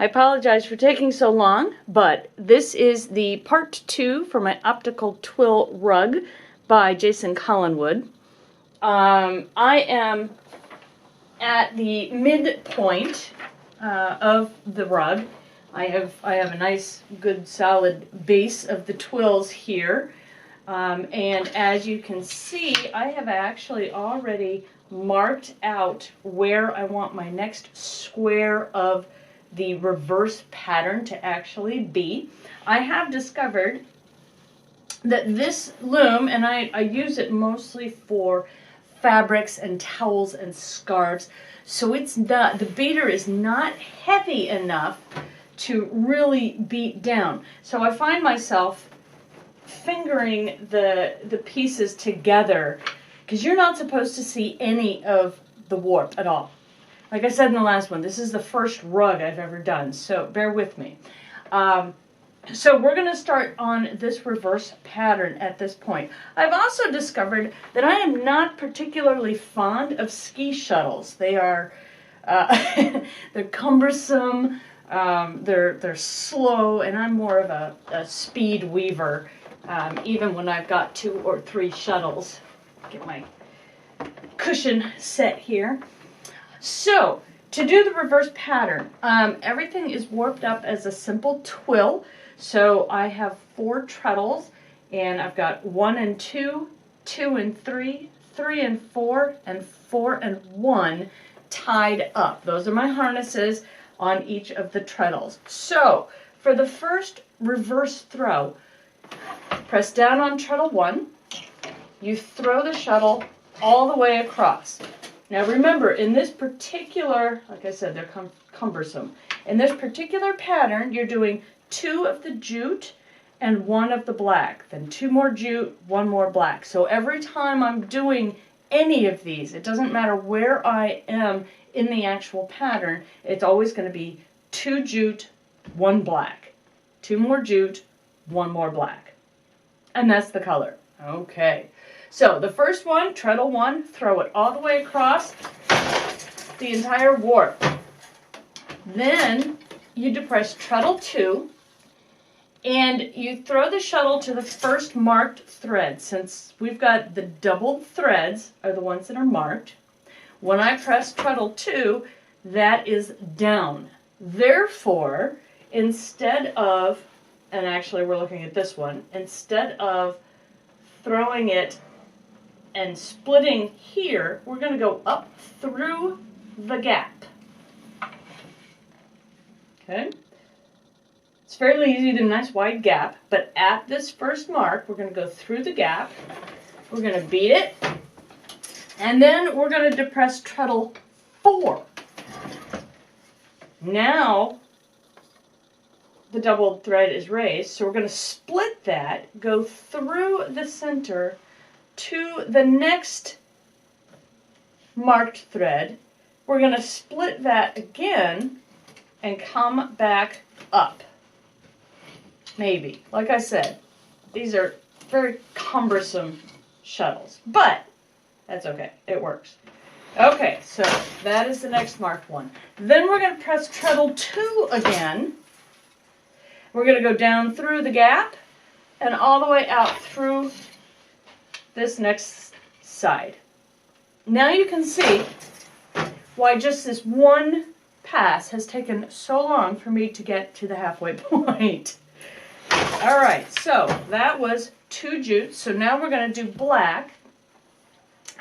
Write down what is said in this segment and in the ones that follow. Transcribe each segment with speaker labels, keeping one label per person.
Speaker 1: I apologize for taking so long, but this is the part 2 for my Optical Twill rug by Jason Collingwood. I am at the midpoint of the rug. I have a nice, good, solid base of the twills here. And as you can see, I have actually already marked out where I want my next square of the reverse pattern to actually be. I have discovered that this loom, and I use it mostly for fabrics and towels and scarves, so it's not, the beater is not heavy enough to really beat down. So I find myself fingering the pieces together, because you're not supposed to see any of the warp at all. Like I said in the last one, this is the first rug I've ever done, so bear with me. So we're going to start on this reverse pattern at this point. I've also discovered that I am not particularly fond of ski shuttles. They are they're cumbersome, they're slow, and I'm more of a speed weaver, even when I've got 2 or 3 shuttles. Get my cushion set here. So, to do the reverse pattern, everything is warped up as a simple twill. So I have 4 treadles, and I've got 1 and 2, 2 and 3, 3 and 4, and 4 and 1 tied up. Those are my harnesses on each of the treadles. So, for the first reverse throw, press down on treadle 1, you throw the shuttle all the way across. Now remember, in this particular, like I said, they're cumbersome. In this particular pattern, you're doing 2 of the jute and 1 of the black. Then 2 more jute, 1 more black. So every time I'm doing any of these, it doesn't matter where I am in the actual pattern, it's always going to be 2 jute, 1 black. 2 more jute, 1 more black. And that's the color. Okay. So the first one, treadle 1, throw it all the way across the entire warp. Then you depress treadle 2, and you throw the shuttle to the first marked thread. Since we've got the doubled threads are the ones that are marked. When I press treadle 2, that is down. Therefore, instead of, and actually we're looking at this one, instead of throwing it and splitting here, we're going to go up through the gap. Okay? It's fairly easy to do a nice wide gap, but at this first mark, we're going to go through the gap, we're going to beat it, and then we're going to depress treadle 4. Now, the doubled thread is raised, so we're going to split that, go through the center to the next marked thread. We're going to split that again and come back up. Maybe. Like I said, these are very cumbersome shuttles, but that's okay. It works. Okay, so that is the next marked one. Then we're going to press treadle 2 again. We're going to go down through the gap and all the way out through this next side. Now you can see why just this one pass has taken so long for me to get to the halfway point. Alright, so that was 2 jutes. So now we're going to do black.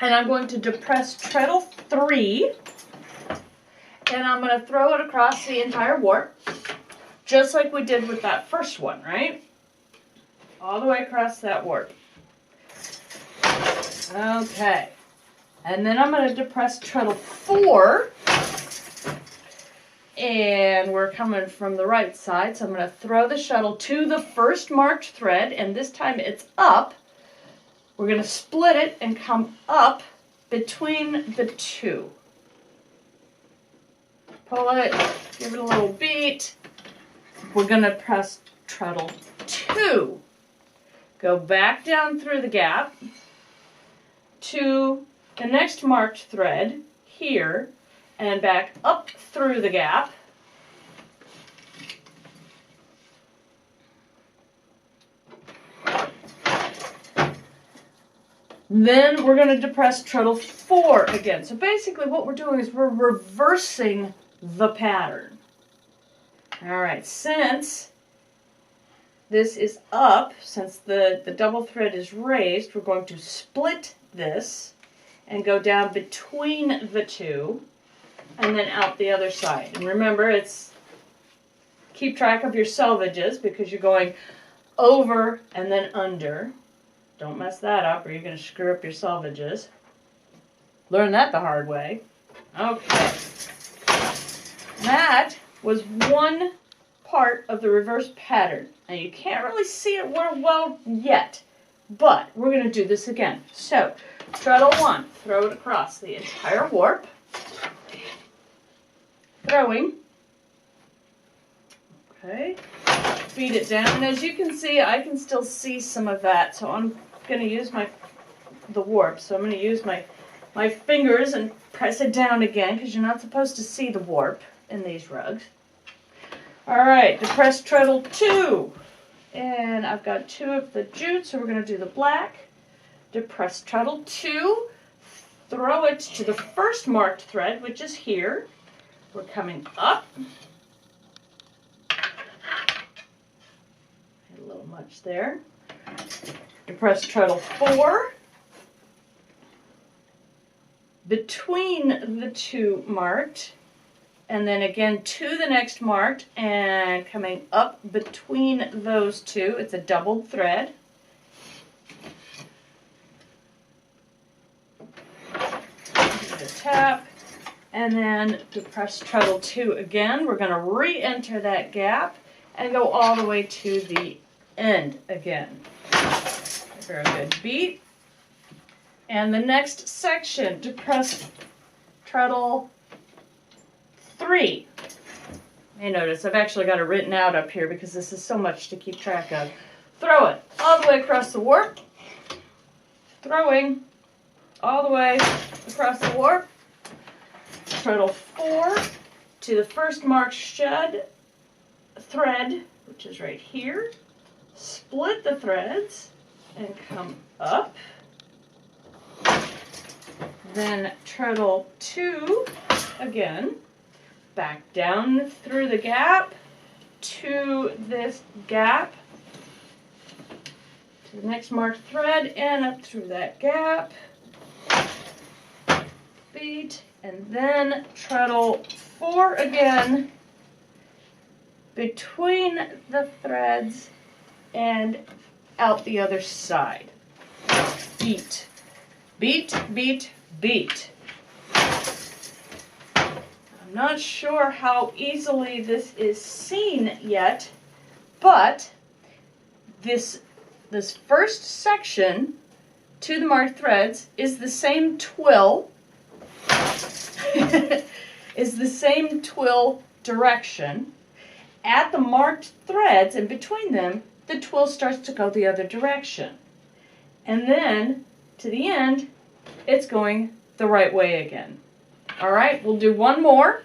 Speaker 1: And I'm going to depress treadle 3. And I'm going to throw it across the entire warp. Just like we did with that first one, right? All the way across that warp. Okay. And then I'm going to depress treadle 4. And we're coming from the right side, so I'm going to throw the shuttle to the first marked thread, and this time it's up. We're going to split it and come up between the 2. Pull it, give it a little beat. We're going to press treadle 2. Go back down through the gap to the next marked thread here, and back up through the gap Then we're going to depress treadle 4 again. So basically what we're doing is we're reversing the pattern. All right, since this is up, since the double thread is raised, we're going to split this and go down between the two and then out the other side. And remember, keep track of your selvages because you're going over and then under. Don't mess that up or you're going to screw up your selvages. Learn that the hard way. Okay. That was one part of the reverse pattern. And you can't really see it well yet, but we're going to do this again. So, treadle 1, throw it across the entire warp. Throwing. Okay. Feed it down. And as you can see, I can still see some of that. So I'm going to use the warp. So I'm going to use my fingers and press it down again because you're not supposed to see the warp in these rugs. All right, depress treadle 2. And I've got 2 of the jute, so we're going to do the black. Depress treadle 2. Throw it to the first marked thread, which is here. We're coming up. A little much there. Depress treadle 4. Between the 2 marked. And then again to the next marked and coming up between those 2. It's a doubled thread. Give it a tap. And then depress treadle 2 again. We're going to re-enter that gap and go all the way to the end again. Very good beat. And the next section, depress treadle 3. You may notice I've actually got it written out up here because this is so much to keep track of. Throw it all the way across the warp. Throwing all the way across the warp. Treadle 4 to the first marked shed thread, which is right here. Split the threads and come up. Then treadle 2 again. Back down through the gap to this gap, to the next marked thread, and up through that gap. Beat, and then treadle 4 again, between the threads and out the other side. Beat, beat, beat, beat. I'm not sure how easily this is seen yet, but this first section to the marked threads is the same twill, is the same twill direction. At the marked threads and between them, the twill starts to go the other direction. And then to the end, it's going the right way again. All right, we'll do one more,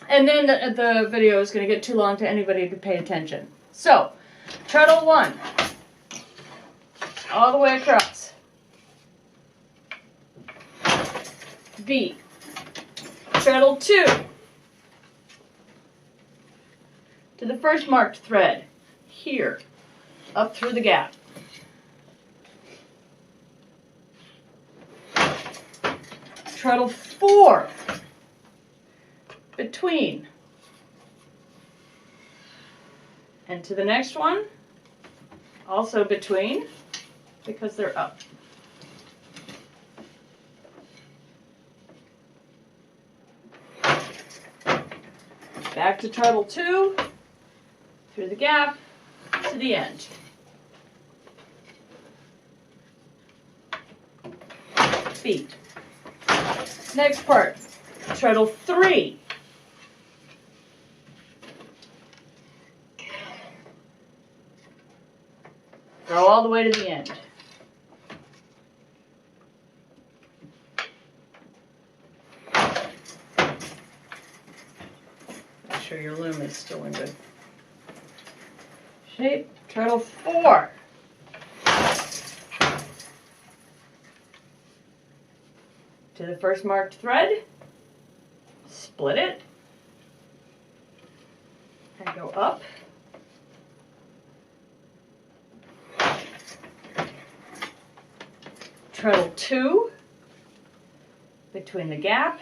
Speaker 1: and then the video is going to get too long to anybody to pay attention. So, treadle 1, all the way across. Beat. Treadle 2 to the first marked thread, here, up through the gap. Treadle 4 between, and to the next one, also between, because they're up. Back to treadle 2, through the gap, to the end. Beat. Next part, treadle 3. Go all the way to the end. Make sure your loom is still in good shape. Treadle 4. to the first marked thread, split it, and go up. Treadle 2 between the gap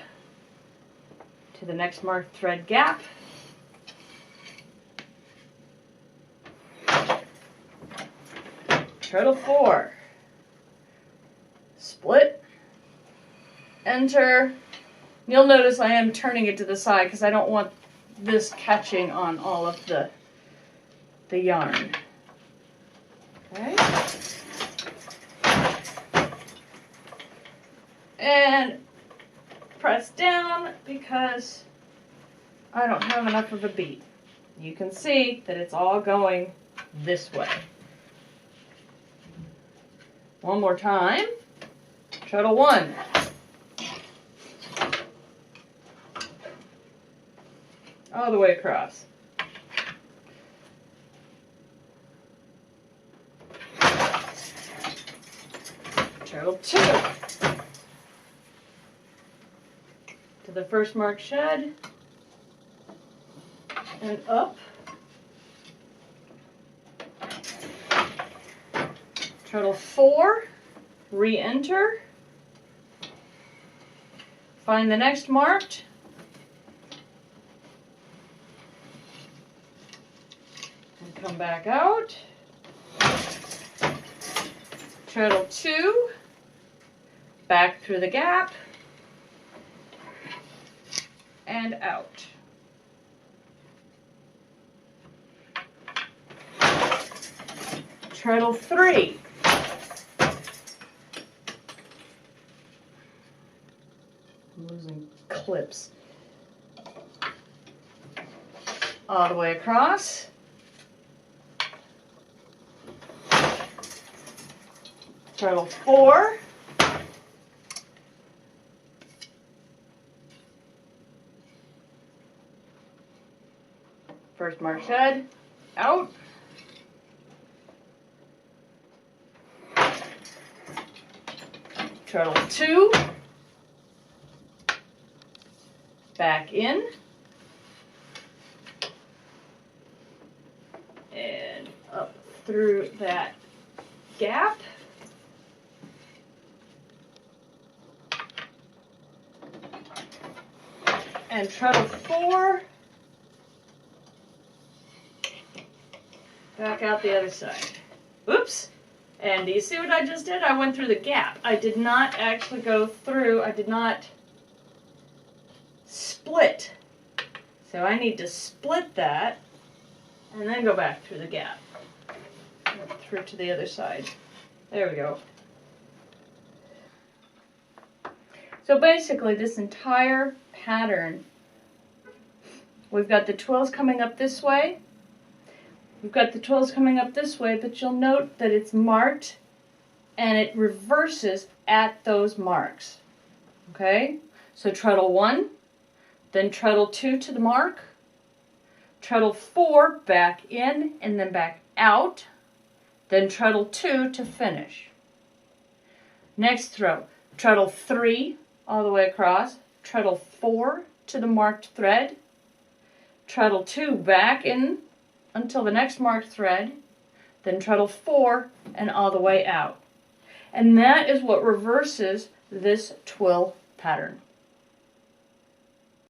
Speaker 1: to the next marked thread gap. Treadle 4, split, enter. You'll notice I am turning it to the side because I don't want this catching on all of the yarn. Okay. And press down because I don't have enough of a bead. You can see that it's all going this way. One more time. Treadle 1. All the way across. Treadle 2. To the first marked shed. And up. Treadle 4, re-enter, find the next marked, and come back out. Treadle 2, back through the gap, and out. Treadle 3. I'm losing clips. All the way across. Treadle 4. First marked shed, out. Treadle 2. Back in, and up through that gap, and treadle 4, back out the other side. Oops! And do you see what I just did? I went through the gap. I did not actually go through, I did not split. So I need to split that and then go back through the gap. Through to the other side. There we go. So basically this entire pattern, we've got the twills coming up this way. We've got the twills coming up this way, but you'll note that it's marked and it reverses at those marks. Okay? So treadle 1, then treadle 2 to the mark, treadle 4 back in and then back out, then treadle 2 to finish. Next row, treadle 3 all the way across, treadle 4 to the marked thread, treadle 2 back in until the next marked thread, then treadle 4 and all the way out. And that is what reverses this twill pattern.